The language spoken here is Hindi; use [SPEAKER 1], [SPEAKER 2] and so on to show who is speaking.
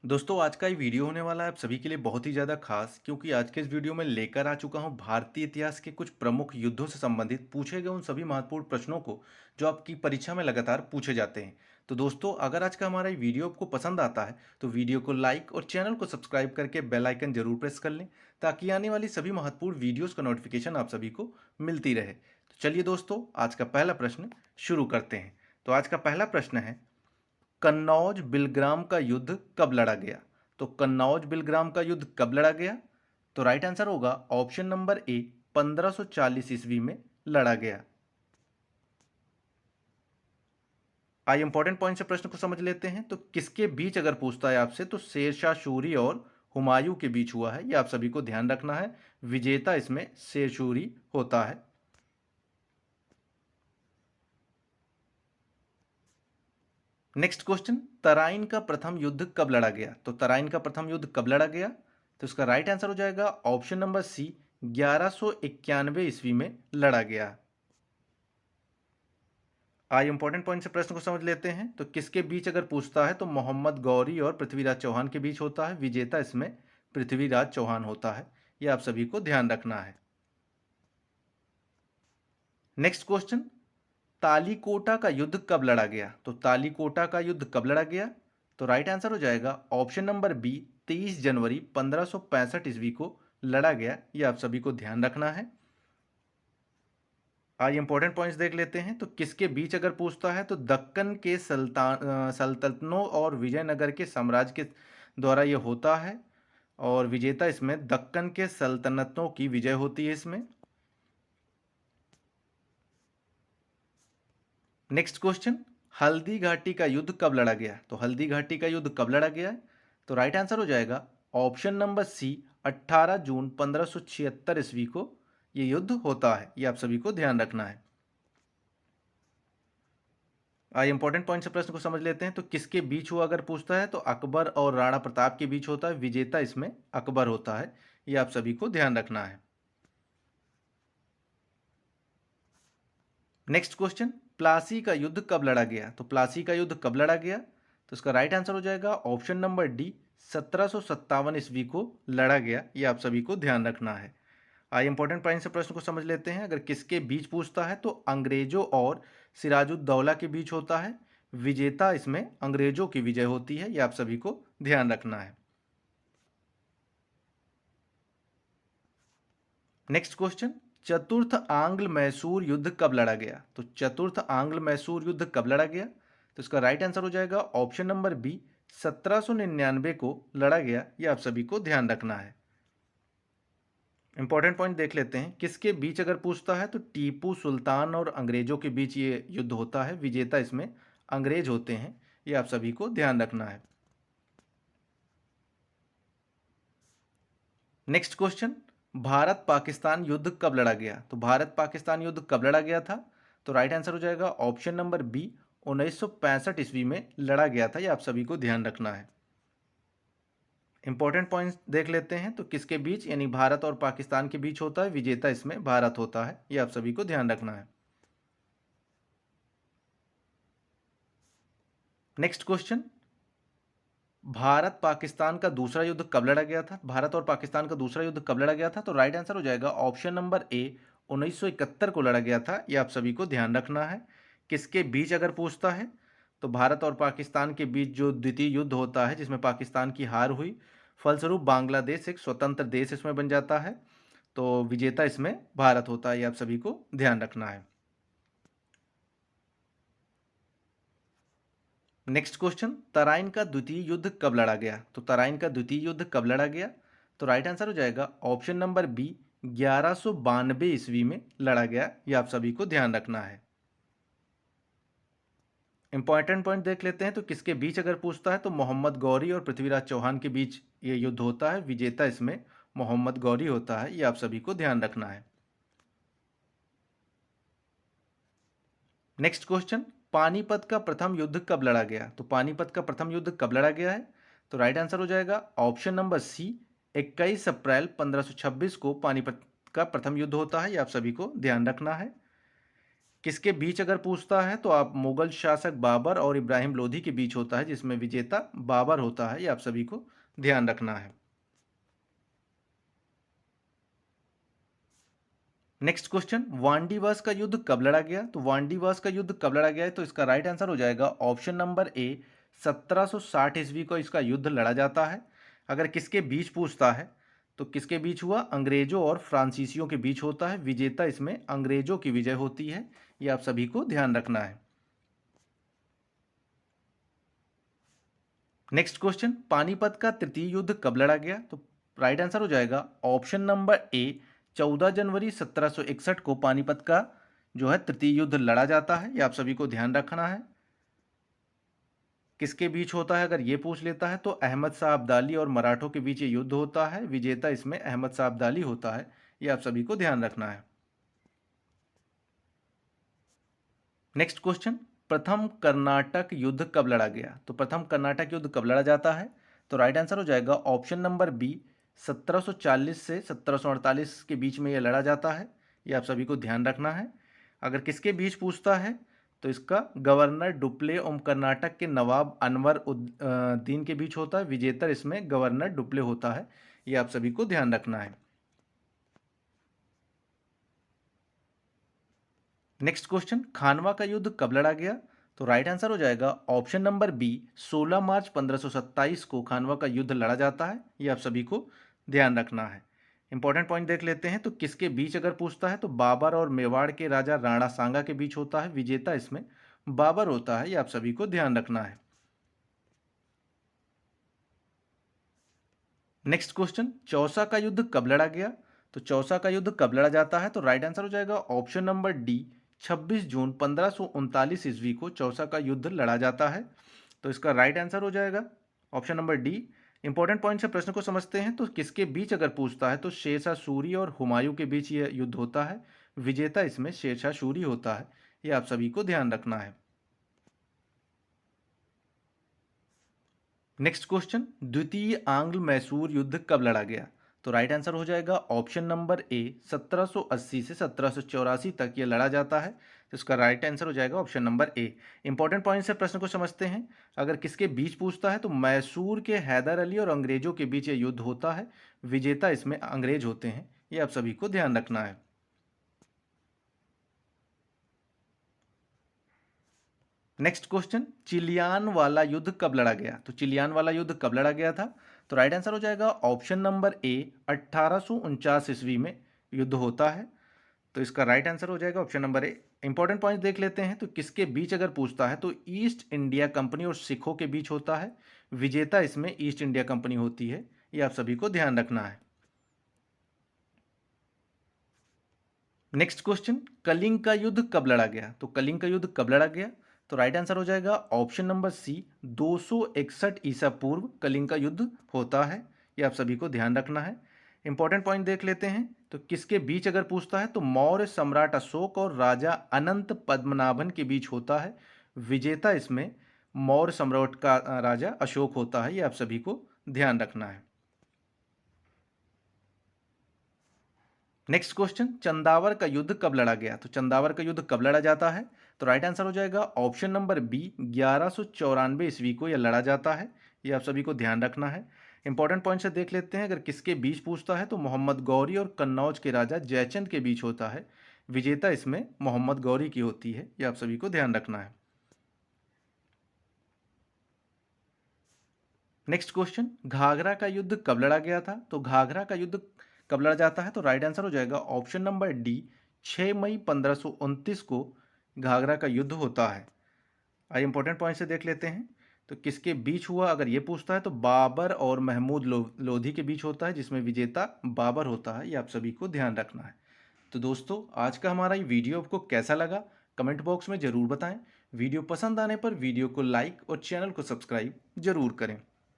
[SPEAKER 1] दोस्तों आज का ये वीडियो होने वाला है आप सभी के लिए बहुत ही ज़्यादा खास क्योंकि आज के इस वीडियो में लेकर आ चुका हूँ भारतीय इतिहास के कुछ प्रमुख युद्धों से संबंधित पूछे गए उन सभी महत्वपूर्ण प्रश्नों को जो आपकी परीक्षा में लगातार पूछे जाते हैं। तो दोस्तों अगर आज का हमारा ये वीडियो आपको पसंद आता है तो वीडियो को लाइक और चैनल को सब्सक्राइब करके बेल आइकन जरूर प्रेस कर लें ताकि आने वाली सभी महत्वपूर्ण वीडियोज़ का नोटिफिकेशन आप सभी को मिलती रहे। तो चलिए दोस्तों आज का पहला प्रश्न शुरू करते हैं। तो आज का पहला प्रश्न है, कन्नौज बिलग्राम का युद्ध कब लड़ा गया? तो कन्नौज बिलग्राम का युद्ध कब लड़ा गया? तो राइट आंसर होगा ऑप्शन नंबर ए, 1540 ईस्वी में लड़ा गया। आइए इंपॉर्टेंट पॉइंट से प्रश्न को समझ लेते हैं। तो किसके बीच अगर पूछता है आपसे तो शेरशाह सूरी और हुमायूं के बीच हुआ है, यह आप सभी को ध्यान रखना है। विजेता इसमें शेर सूरी होता है। नेक्स्ट क्वेश्चन, तराइन का प्रथम युद्ध कब लड़ा गया? तो तराइन का प्रथम युद्ध कब लड़ा गया? तो इसका राइट आंसर हो जाएगा ऑप्शन नंबर सी, 1191 ईस्वी में लड़ा गया। आइए इंपॉर्टेंट पॉइंट से प्रश्न को समझ लेते हैं। तो किसके बीच अगर पूछता है तो मोहम्मद गौरी और पृथ्वीराज चौहान के बीच होता है। विजेता इसमें पृथ्वीराज चौहान होता है, यह आप सभी को ध्यान रखना है। नेक्स्ट क्वेश्चन, तालीकोटा का युद्ध कब लड़ा गया? तो तालीकोटा का युद्ध कब लड़ा गया? तो राइट आंसर हो जाएगा ऑप्शन नंबर बी, 23 जनवरी 1565 ईस्वी को लड़ा गया, यह आप सभी को ध्यान रखना है। आइए इंपॉर्टेंट पॉइंट्स देख लेते हैं। तो किसके बीच अगर पूछता है तो दक्कन के सल्तनतों और विजयनगर के साम्राज्य के द्वारा यह होता है और विजेता इसमें दक्कन के सल्तनतों की विजय होती है इसमें। नेक्स्ट क्वेश्चन, हल्दी घाटी का युद्ध कब लड़ा गया? तो हल्दी घाटी का युद्ध कब लड़ा गया? तो राइट आंसर हो जाएगा ऑप्शन नंबर सी, 18 जून 1576 ईस्वी को यह युद्ध होता है, यह आप सभी को ध्यान रखना है। आइए इंपॉर्टेंट पॉइंट से प्रश्न को समझ लेते हैं। तो किसके बीच हुआ अगर पूछता है तो अकबर और राणा प्रताप के बीच होता है। विजेता इसमें अकबर होता है, यह आप सभी को ध्यान रखना है। नेक्स्ट क्वेश्चन, प्लासी का युद्ध कब लड़ा गया? तो प्लासी का युद्ध कब लड़ा गया? तो इसका राइट आंसर हो जाएगा ऑप्शन नंबर डी, 1757 ईस्वी को लड़ा गया, यह आप सभी को ध्यान रखना है। आइए इंपॉर्टेंट पॉइंट से प्रश्न को समझ लेते हैं। अगर किसके बीच पूछता है तो अंग्रेजों और सिराजुद्दौला के बीच होता है। विजेता इसमें अंग्रेजों की विजय होती है, यह आप सभी को ध्यान रखना है। नेक्स्ट क्वेश्चन, चतुर्थ आंग्ल मैसूर युद्ध कब लड़ा गया? तो चतुर्थ आंग्ल मैसूर युद्ध कब लड़ा गया? तो इसका राइट आंसर हो जाएगा ऑप्शन नंबर बी, 1799 को लड़ा गया, यह आप सभी को ध्यान रखना है। इंपॉर्टेंट पॉइंट देख लेते हैं। किसके बीच अगर पूछता है तो टीपू सुल्तान और अंग्रेजों के बीच ये युद्ध होता है। विजेता इसमें अंग्रेज होते हैं, ये आप सभी को ध्यान रखना है। नेक्स्ट क्वेश्चन, भारत पाकिस्तान युद्ध कब लड़ा गया? तो भारत पाकिस्तान युद्ध कब लड़ा गया था? तो राइट आंसर हो जाएगा ऑप्शन नंबर बी, 1965 ईस्वी में लड़ा गया था, ये आप सभी को ध्यान रखना है। इंपॉर्टेंट पॉइंट्स देख लेते हैं। तो किसके बीच यानी भारत और पाकिस्तान के बीच होता है। विजेता इसमें भारत होता है, ये आप सभी को ध्यान रखना है। नेक्स्ट क्वेश्चन, भारत पाकिस्तान का दूसरा युद्ध कब लड़ा गया था? भारत और पाकिस्तान का दूसरा युद्ध कब लड़ा गया था? तो राइट आंसर हो जाएगा ऑप्शन नंबर ए, 1971 को लड़ा गया था, यह आप सभी को ध्यान रखना है। किसके बीच अगर पूछता है तो भारत और पाकिस्तान के बीच जो द्वितीय युद्ध होता है जिसमें पाकिस्तान की हार हुई, फलस्वरूप बांग्लादेश एक स्वतंत्र देश इसमें बन जाता है, तो विजेता इसमें भारत होता है, यह आप सभी को ध्यान रखना है। नेक्स्ट क्वेश्चन, तराइन का द्वितीय युद्ध कब लड़ा गया? तो तराइन का द्वितीय युद्ध कब लड़ा गया? तो राइट आंसर हो जाएगा ऑप्शन नंबर बी, 1192 ईस्वी में लड़ा गया, यह आप सभी को ध्यान रखना है। इंपॉर्टेंट पॉइंट देख लेते हैं। तो किसके बीच अगर पूछता है तो मोहम्मद गौरी और पृथ्वीराज चौहान के बीच ये युद्ध होता है। विजेता इसमें मोहम्मद गौरी होता है, यह आप सभी को ध्यान रखना है। नेक्स्ट क्वेश्चन, पानीपत का प्रथम युद्ध कब लड़ा गया? तो पानीपत का प्रथम युद्ध कब लड़ा गया है? तो राइट आंसर हो जाएगा ऑप्शन नंबर सी, 21 अप्रैल 1526 को पानीपत का प्रथम युद्ध होता है, यह आप सभी को ध्यान रखना है। किसके बीच अगर पूछता है तो आप मुगल शासक बाबर और इब्राहिम लोधी के बीच होता है, जिसमें विजेता बाबर होता है। ये आप सभी को ध्यान रखना है। नेक्स्ट क्वेश्चन, वांडीवास का युद्ध कब लड़ा गया? तो वांडीवास का युद्ध कब लड़ा गया है? तो इसका राइट आंसर हो जाएगा ऑप्शन नंबर ए, 1760 ईस्वी को इसका युद्ध लड़ा जाता है। अगर किसके बीच पूछता है तो किसके बीच हुआ? अंग्रेजों और फ्रांसीसियों के बीच होता है। विजेता इसमें अंग्रेजों की विजय होती है। ये आप सभी को ध्यान रखना है। नेक्स्ट क्वेश्चन, पानीपत का तृतीय युद्ध कब लड़ा गया? तो राइट आंसर हो जाएगा ऑप्शन नंबर ए, 14 जनवरी 1761 को पानीपत का जो है तृतीय युद्ध लड़ा जाता है। ये आप सभी को ध्यान रखना है। किसके बीच होता है अगर ये पूछ लेता है तो अहमद शाह अब्दाली और मराठों के बीच ये युद्ध होता है। विजेता इसमें अहमद शाह अब्दाली होता है। ये आप सभी को ध्यान रखना है। नेक्स्ट क्वेश्चन, प्रथम कर्नाटक युद्ध कब लड़ा गया? तो प्रथम कर्नाटक युद्ध कब लड़ा जाता है? तो राइट आंसर हो जाएगा ऑप्शन नंबर बी, 1740 से 1748 के बीच में यह लड़ा जाता है। ये आप सभी को ध्यान रखना है। अगर किसके बीच पूछता है तो इसका गवर्नर डुप्ले और कर्नाटक के नवाब अनवर दीन के बीच होता है। विजेता इसमें गवर्नर डुप्ले होता है। ये आप सभी को ध्यान रखना है। नेक्स्ट क्वेश्चन, खानवा का युद्ध कब लड़ा गया? तो राइट आंसर हो जाएगा ऑप्शन नंबर बी, 16 मार्च 1527 को खानवा का युद्ध लड़ा जाता है। ये आप सभी को ध्यान रखना है। इंपॉर्टेंट पॉइंट देख लेते हैं। तो किसके बीच अगर पूछता है तो बाबर और मेवाड़ के राजा राणा सांगा के बीच होता है। विजेता इसमें बाबर होता है। ये आप सभी को ध्यान रखना है। नेक्स्ट क्वेश्चन, चौसा का युद्ध कब लड़ा गया? तो चौसा का युद्ध कब लड़ा जाता है? तो राइट आंसर हो जाएगा ऑप्शन नंबर डी, 26 जून 1539 ईस्वी को चौसा का युद्ध लड़ा जाता है। तो इसका राइट आंसर हो जाएगा option number D. Important point से प्रश्न को समझते हैं। तो किसके बीच अगर पूछता है तो शेरशाह सूरी और हुमायूं के बीच यह युद्ध होता है। विजेता इसमें शेरशाह सूरी होता है। यह आप सभी को ध्यान रखना है। नेक्स्ट क्वेश्चन, द्वितीय आंग्ल मैसूर युद्ध कब लड़ा गया? तो राइट आंसर हो जाएगा ऑप्शन नंबर ए, 1780 से 1784 तक ये लड़ा जाता है। तो इसका राइट आंसर हो जाएगा option number A. Important point से प्रश्न को समझते हैं। अगर किसके बीच पूछता है तो मैसूर के हैदर अली और अंग्रेजों के बीच ये युद्ध होता है। विजेता इसमें अंग्रेज होते हैं। ये आप सभी को ध्यान रखना है। नेक्स्ट क्वेश्चन, चिलियान वाला युद्ध कब लड़ा गया? तो चिलियान वाला युद्ध कब लड़ा गया था? तो राइट आंसर हो जाएगा ऑप्शन नंबर ए, 1849 ईस्वी में युद्ध होता है। तो इसका राइट आंसर हो जाएगा option number A. Important point देख लेते हैं। तो किसके बीच अगर पूछता है तो ईस्ट इंडिया कंपनी और सिखों के बीच होता है। विजेता इसमें ईस्ट इंडिया कंपनी होती है। ये आप सभी को ध्यान रखना है। नेक्स्ट क्वेश्चन, कलिंग का युद्ध कब लड़ा गया? तो कलिंग का युद्ध कब लड़ा गया? तो राइट आंसर हो जाएगा ऑप्शन नंबर सी, 261 ईसा पूर्व कलिंग का युद्ध होता है। ये आप सभी को ध्यान रखना है। इंपॉर्टेंट पॉइंट देख लेते हैं। तो किसके बीच अगर पूछता है तो मौर्य सम्राट अशोक और राजा अनंत पद्मनाभन के बीच होता है। विजेता इसमें मौर्य सम्राट का राजा अशोक होता है। ये आप सभी को ध्यान रखना है। नेक्स्ट क्वेश्चन, चंदावर का युद्ध कब लड़ा गया? तो चंदावर का युद्ध कब लड़ा जाता है? तो राइट आंसर हो जाएगा ऑप्शन नंबर बी, 1194 ईस्वी को यह लड़ा जाता है। ये आप सभी को ध्यान रखना है। इंपॉर्टेंट पॉइंट से देख लेते हैं। अगर किसके बीच पूछता है तो मोहम्मद गौरी और कन्नौज के राजा जयचंद के बीच होता है। विजेता इसमें मोहम्मद गौरी की होती है। ये आप सभी को ध्यान रखना है। नेक्स्ट क्वेश्चन, घाघरा का युद्ध कब लड़ा गया था? तो घाघरा का युद्ध कब लड़ा जाता है? तो राइट आंसर हो जाएगा ऑप्शन नंबर डी, 6 मई 1529 को घाघरा का युद्ध होता है। आइए इंपॉर्टेंट पॉइंट से देख लेते हैं। तो किसके बीच हुआ अगर ये पूछता है तो बाबर और महमूद लोधी के बीच होता है, जिसमें विजेता बाबर होता है। ये आप सभी को ध्यान रखना है। तो दोस्तों, आज का हमारा ये वीडियो आपको कैसा लगा कमेंट बॉक्स में ज़रूर बताएं। वीडियो पसंद आने पर वीडियो को लाइक और चैनल को सब्सक्राइब जरूर करें।